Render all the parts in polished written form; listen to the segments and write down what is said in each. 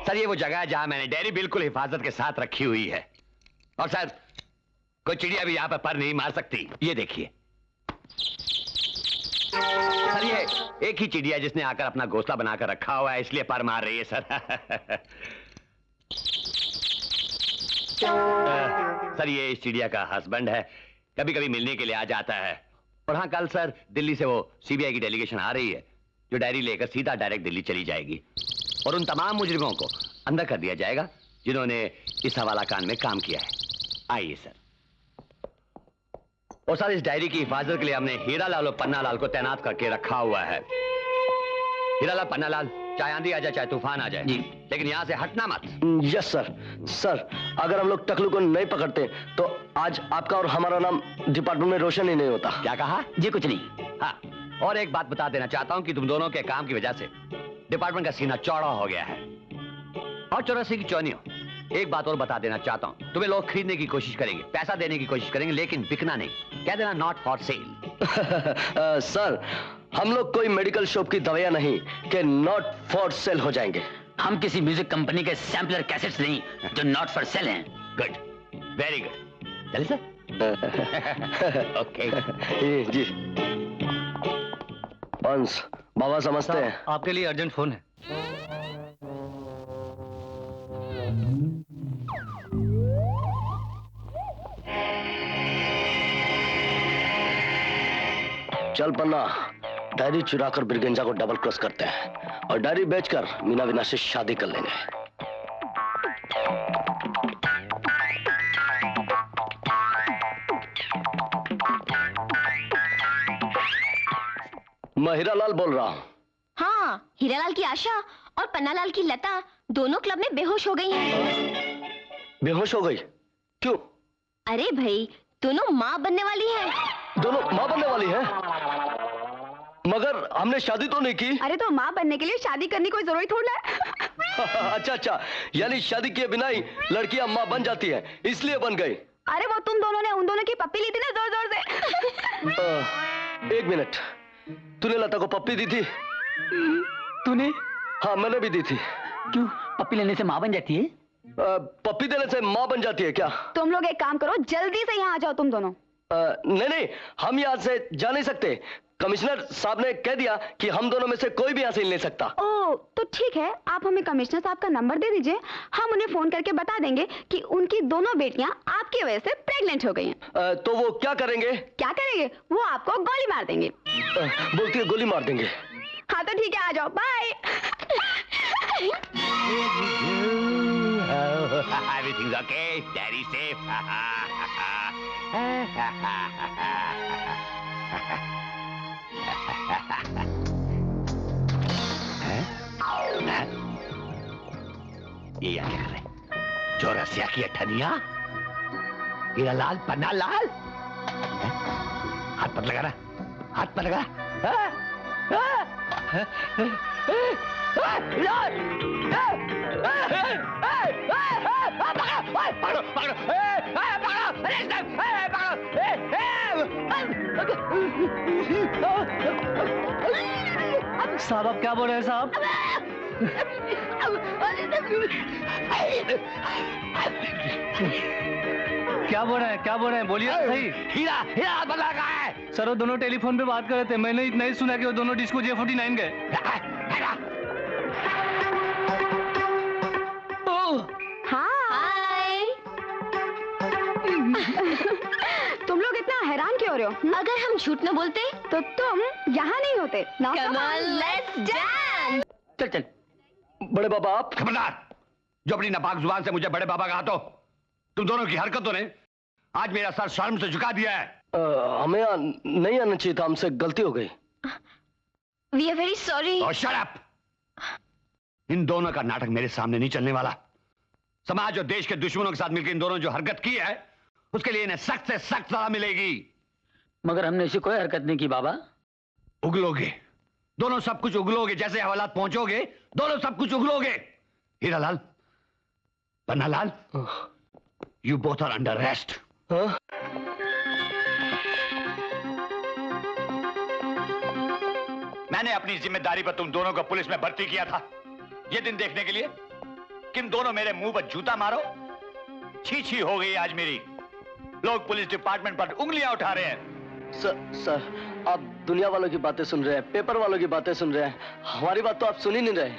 Sir ये वो जगह है जहां मैंने डायरी बिल्कुल हिफाजत के साथ रखी हुई है। और सर कोई चिड़िया भी यहाँ पर नहीं मार सकती। ये देखिए सर, ये एक ही चिड़िया जिसने आकर अपना घोंसला बनाकर रखा हुआ है, इसलिए पर मार रही है सर। सर ये इस चिड़िया का हस्बैंड है, कभी कभी मिलने के लिए आ जाता है। और हाँ, कल सर दिल्ली से वो सीबीआई की डेलीगेशन आ रही है जो डायरी लेकर सीधा डायरेक्ट दिल्ली चली जाएगी और उन तमाम मुजरिमों को अंदर कर दिया जाएगा जिन्होंने इस हवाला कांड में काम किया है। आइए सर। और सर इस डायरी की हिफाजत के लिए हमने हीरालाल और पन्नालाल को तैनात करके रखा हुआ है। हीरालाल, पन्नालाल, चाहे आंधी आ जाए चाहे तूफान आ जाए, लेकिन यहाँ से हटना मत। Yes sir. सर अगर हम लोग टकलू को नहीं पकड़ते तो आज आपका और हमारा नाम डिपार्टमेंट में रोशन ही नहीं होता। क्या कहा? जी कुछ नहीं। हाँ, और एक बात बता देना चाहता हूँ कि तुम दोनों के काम की वजह से डिपार्टमेंट का सीना चौड़ा हो गया है और 84 की चौनियों। एक बात और बता देना चाहता हूँ, तुम्हें लोग खरीदने की कोशिश करेंगे, पैसा देने की कोशिश करेंगे, लेकिन बिकना नहीं। कह देना नॉट फॉर सेल। सर हम लोग कोई मेडिकल शॉप की दवाइयां नहीं कि नॉट फॉर सेल हो जाएंगे। हम किसी म्यूजिक कंपनी के सैम्पलर कैसेट्स नहीं जो नॉट फॉर सेल हैं। Good, very good. चलिए सर। ओके जी। पंस बाबा समझते हैं। आपके लिए अर्जेंट फोन है। चल पन्ना, डायरी चुराकर बिरगंजा को डबल क्रॉस करते हैं और डायरी बेचकर मीना विना से शादी कर लेंगे। मैं हीरालाल बोल रहा हूँ। हाँ, हीरालाल की आशा और पन्नालाल की लता दोनों क्लब में बेहोश हो गई हैं। बेहोश हो गई? क्यों? अरे भाई, दोनों माँ बनने वाली हैं। दोनों माँ बनने वाली हैं? मगर हमने शादी तो नहीं की। अरे तो माँ बनने के लिए शादी करने की कोई जरूरत थोड़ी है। अच्छा अच्छा, यानी शादी किए बिना ही लड़कियां माँ बन जाती हैं, इसलिए बन गई। अरे वो तुम दोनों ने उन दोनों की पप्पी ली थी ना जोर जोर से। एक मिनट, तूने लता को पप्पी दी थी? तूने? हाँ मैंने भी दी थी। क्यों, पप्पी लेने से माँ बन जाती है? पप्पी देने से माँ बन जाती है क्या? तुम लोग एक काम करो, जल्दी से यहाँ आ जाओ तुम दोनों। नहीं नहीं, हम यहाँ से जा नहीं सकते। कमिश्नर साहब ने कह दिया कि हम दोनों में से कोई भी यहाँ से नहीं ले सकता। ओह, तो ठीक है, आप हमें कमिश्नर साहब का नंबर दे दीजिए, हम उन्हें फोन करके बता देंगे कि उनकी दोनों बेटियां आपकी वजह से प्रेग्नेंट हो गई हैं। तो वो क्या करेंगे? क्या करेंगे? वो आपको गोली मार देंगे। बोलती है गोली मार देंगे? हाँ तो ठीक है, आ जाओ, bye. Everything's okay, Daddy's safe. ये क्या कर रहे? चौरसिया की अठनिया, हीरालाल, पन्नालाल, हाथ पर लगा रहा, हाथ पर लगा। साहब आप क्या बोल रहे हैं साहब? क्या बोल रहे हैं, क्या बोल रहे हैं, बोलिए तो सही। हीरा, हीरा बदला कहाँ है? सर वो दोनों टेलीफोन पे बात कर रहे थे, मैंने इतना ही सुना कि वो दोनों डिस्को J49 गए। हाय। तुम लोग इतना हैरान क्यों हो रहे हो? अगर हम झूठ न बोलते तो तुम यहाँ नहीं होते। Now come on, let's dance. चल चल। बड़े बाबा आप? खबरदार, जो अपनी नापाक जुबान से मुझे बड़े बाबा कहा तो तुम दोनों की हरकतों ने आज मेरा सर शर्म से झुका दिया है। हमें नहीं आना चाहिए था, हमसे गलती हो गई। We are very sorry. और shut up! इन दोनों का नाटक मेरे सामने नहीं चलने वाला। समाज और देश के दुश्मनों के साथ मिलकर इन दोनों जो हरकत की है उसके लिए इन्हें सख्त से सख्त सजा मिलेगी। मगर हमने ऐसी कोई हरकत नहीं की बाबा। उगलोगे, दोनों सब कुछ उगलोगे, जैसे हवालात पहुंचोगे दोनों सब कुछ उगलोगे। Hiralal, Pannalal, you both are under arrest. मैंने अपनी जिम्मेदारी पर तुम दोनों को पुलिस में भर्ती किया था, ये दिन देखने के लिए किन दोनों मेरे मुंह पर जूता मारो। छी छी हो गई आज मेरी। लोग पुलिस डिपार्टमेंट पर उंगलियां उठा रहे हैं। सर आप दुनिया वालों की बातें सुन रहे हैं, पेपर वालों की बातें सुन रहे हैं, हमारी बात तो आप सुन ही नहीं रहे।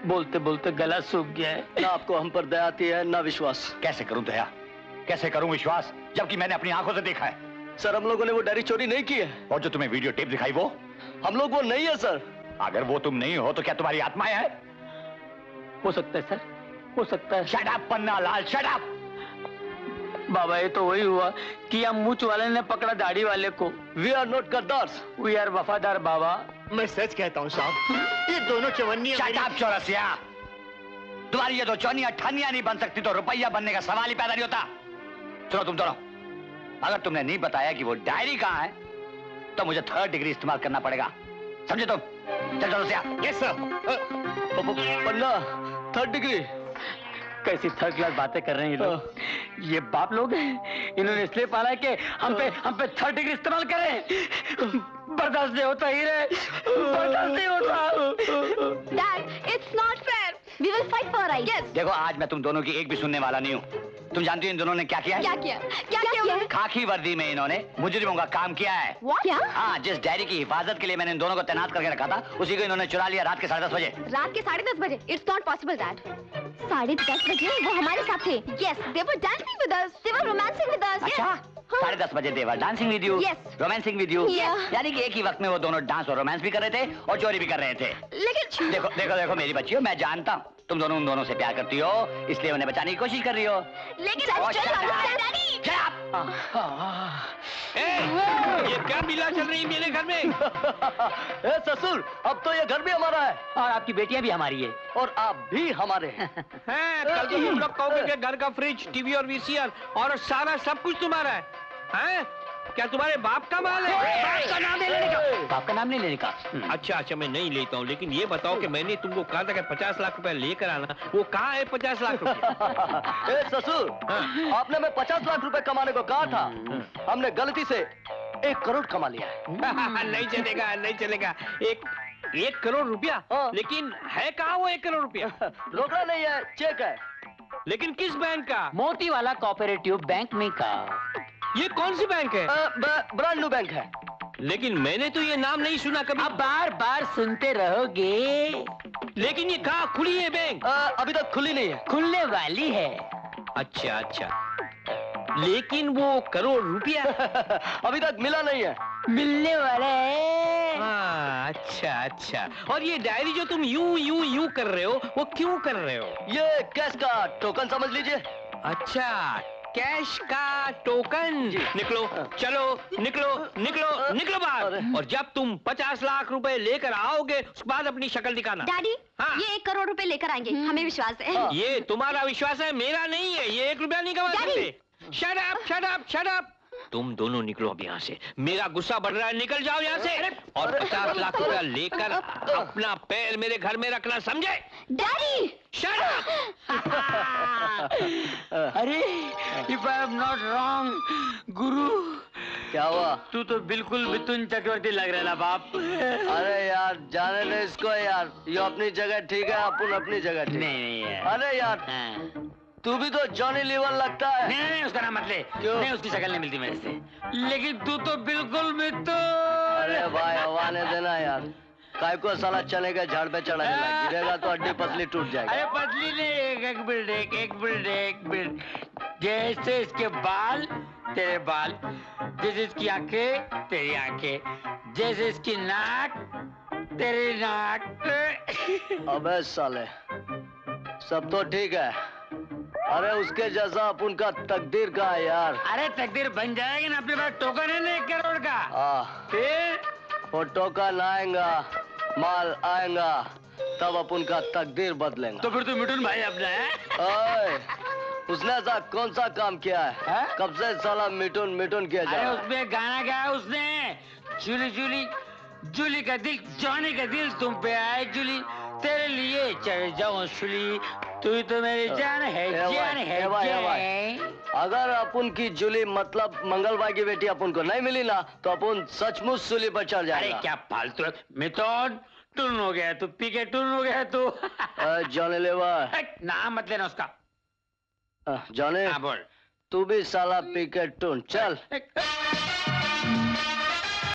बोलते बोलते गला सूख गया है। ना आपको हम पर दया आती है ना विश्वास। कैसे करूं दया, कैसे करूं विश्वास, जबकि मैंने अपनी आंखों से देखा है। सर हम लोगों ने वो डायरी चोरी नहीं की है। और जो तुम्हें वीडियो टेप दिखाई वो? हम लोग वो नहीं है सर। अगर वो तुम नहीं हो तो क्या तुम्हारी आत्माएं है? हो सकता है सर, हो सकता है। Shut up Panna Lal, shut up. बाबा ये तो वही हुआ कि हम मूछ वाले ने पकड़ा दाढ़ी वाले को। वी आर नॉट गद्दार्स, वी आर वफादार बाबा। मैं सच कहता हूँ साहब, ये दोनों चवन्नी शट अप चौरसिया। तुम्हारी ये दो चौनियां ठानियां नहीं बन सकती तो रुपया बनने का सवाल ही पैदा नहीं होता। सुनो तुम दोनों, अगर तुमने नहीं बताया कि वो डायरी कहाँ है तो मुझे 3rd डिग्री इस्तेमाल करना पड़ेगा, समझे तुम? चल Chaurasia. Yes sir. Panna 3rd degree. कैसी थर्ड क्लास बातें कर रहे हैं ये लोग। ये बाप लोग हैं, इन्होंने इसलिए पाला है कि हम पे 3rd डिग्री इस्तेमाल करें। बर्दाश्त नहीं होता ही रे, बर्दाश्त नहीं होता। Dad, it's not fair. We will fight for rights. Yes. देखो आज मैं तुम दोनों की एक भी सुनने वाला नहीं हूँ। तुम जानती हो इन दोनों ने क्या किया है? क्या किया? क्या किया? खाकी वर्दी में इन्होंने मुजरिमों का काम किया है। What? क्या? हाँ, जिस डायरी की हिफाजत के लिए मैंने इन दोनों को तैनात करके रखा था उसी को इन्होंने चुरा लिया रात के 10:30 बजे। रात के 10:30 बजे? It's not possible, Dad. 10:30 बजे वो हमारे साथ थे। Yes, they were dancing with us. They were romancing with us. अच्छा, 10:30 बजे देवर dancing with you, Yes. Romancing with you. Yes. यानी कि एक ही वक्त में वो दोनों डांस और रोमांस भी कर रहे थे और चोरी भी कर रहे थे। लेकिन देखो देखो देखो मेरी बच्चियों, मैं जानता हूँ तुम दोनों उन दोनों से प्यार करती हो, इसलिए उन्हें बचाने की कोशिश कर रही हो। ये क्या लीला चल रही है मेरे घर में? ए ससुर, अब तो ये घर भी हमारा है और आपकी बेटियां भी हमारी है। और आप भी हमारे हैं। हैं, कल तो तुम लोग कहोगे कि घर का फ्रिज, टीवी और वीसीआर और सारा सब कुछ तुम्हारा है। हैं? क्या तुम्हारे बाप का माल है? बाप का नाम नहीं लेने का, बाप का नाम नहीं लेने का। अच्छा अच्छा, मैं नहीं लेता हूँ, लेकिन ये बताओ कि मैंने तुमको कहा था कि 50 लाख रुपए लेकर आना, वो कहाँ है 50 लाख रुपए? ए ससुर, आपने मैं 50 लाख रुपए कमाने को कहा था, हमने गलती से 1 करोड़ कमा लिया है। नहीं चलेगा, नहीं चलेगा। 1 करोड़ रुपया? हाँ। लेकिन है कहाँ वो 1 करोड़ रुपया? रोकड़ा नहीं है, चेक है। लेकिन किस बैंक का? मोती वाला कोऑपरेटिव बैंक में का। ये कौन सी बैंक है? ब्रांड न्यू बैंक है। लेकिन मैंने तो ये नाम नहीं सुना कभी। अब बार बार सुनते रहोगे। लेकिन ये कहाँ खुली है बैंक? अभी तक खुली नहीं है। खुलने वाली है। अच्छा अच्छा, लेकिन वो करोड़ रुपया अभी तक मिला नहीं है। मिलने वाला है। हाँ, अच्छा अच्छा। और ये डायरी जो तुम यूं यूं यूं कर रहे हो, वो क्यों कर रहे हो? ये कैश का टोकन समझ लीजिए। अच्छा, कैश का टोकन। निकलो, चलो, निकलो निकलो निकलो बाहर। और जब तुम 50 लाख रुपए लेकर आओगे उसके बाद अपनी शक्ल दिखाना। डैडी, हाँ। ये 1 करोड़ रुपए लेकर आएंगे, हमें विश्वास है। ये तुम्हारा विश्वास है, मेरा नहीं है। ये 1 रुपया नहीं कमा सकते। Shut up, shut up, shut up. तुम दोनों निकलो अब यहाँ से। मेरा गुस्सा बढ़ रहा है, निकल जाओ यहाँ से। और 50 लाख रुपया लेकर अपना पैर मेरे घर में रखना, समझे? डैडी! Shut up. अरे, if I am not wrong, गुरु, क्या हुआ? तू तो बिल्कुल मिथुन चक्रवर्ती लग रहा है ना बाप। अरे यार जाने दे इसको यार, ये अपनी जगह ठीक है, अपन अपनी जगह ठीक है। नहीं है। अरे यार हाँ। तू भी तो जॉनी लीवर लगता है। नहीं, उसका नाम मत ले। क्यों? नहीं, उसकी शक्ल नहीं मिलती मेरे से। लेकिन तू तो बिल्कुल मिथुन। अरे भाई हवाने देना यार, काय को साला चने के झाड़ पे चढ़ाने लगा, गिरेगा तो हड्डी पतली टूट जाएगी। अरे पतली नहीं, एक मिनट। जैसे इसके बाल तेरे बाल, जैसे इसकी आंखें तेरी आंखें, जैसे इसकी नाक तेरी नाक। अबे साले, सब तो ठीक है, अरे उसके जैसा अपन का तकदीर का है यार। अरे तकदीर बन जाएगी ना, अपने पास टोकन है ना 1 करोड़ का। फिर वो टोकन आएगा, माल आएगा, तब अपन का तकदीर बदलेगा। तो फिर तू मिठुन भाई अपना है। ओए, उसने ऐसा कौन सा काम किया है? कब से साला मिठुन मिठुन किया जा अरे रहा है? उसमें गाना गाया उसने, जूली जूली जूली का दिल, जॉनी का दिल तुम पे आए जूली, तेरे लिए चढ़ जाऊं सूली, तू तो मेरी जान है, जान है, जान। अगर अपन की जूली मतलब मंगलबाई की बेटी अपन को नहीं मिली ना, तो अपन सचमुच सूली पर चढ़ अरे जाएगा। क्या फालतू है मिथुन, टून हो गया तू, पी के टून हो गया तू। जॉनी लेवर, नाम मत लेना उसका। जॉनी हाँ बोल। तू भी साला पी के टून, चल।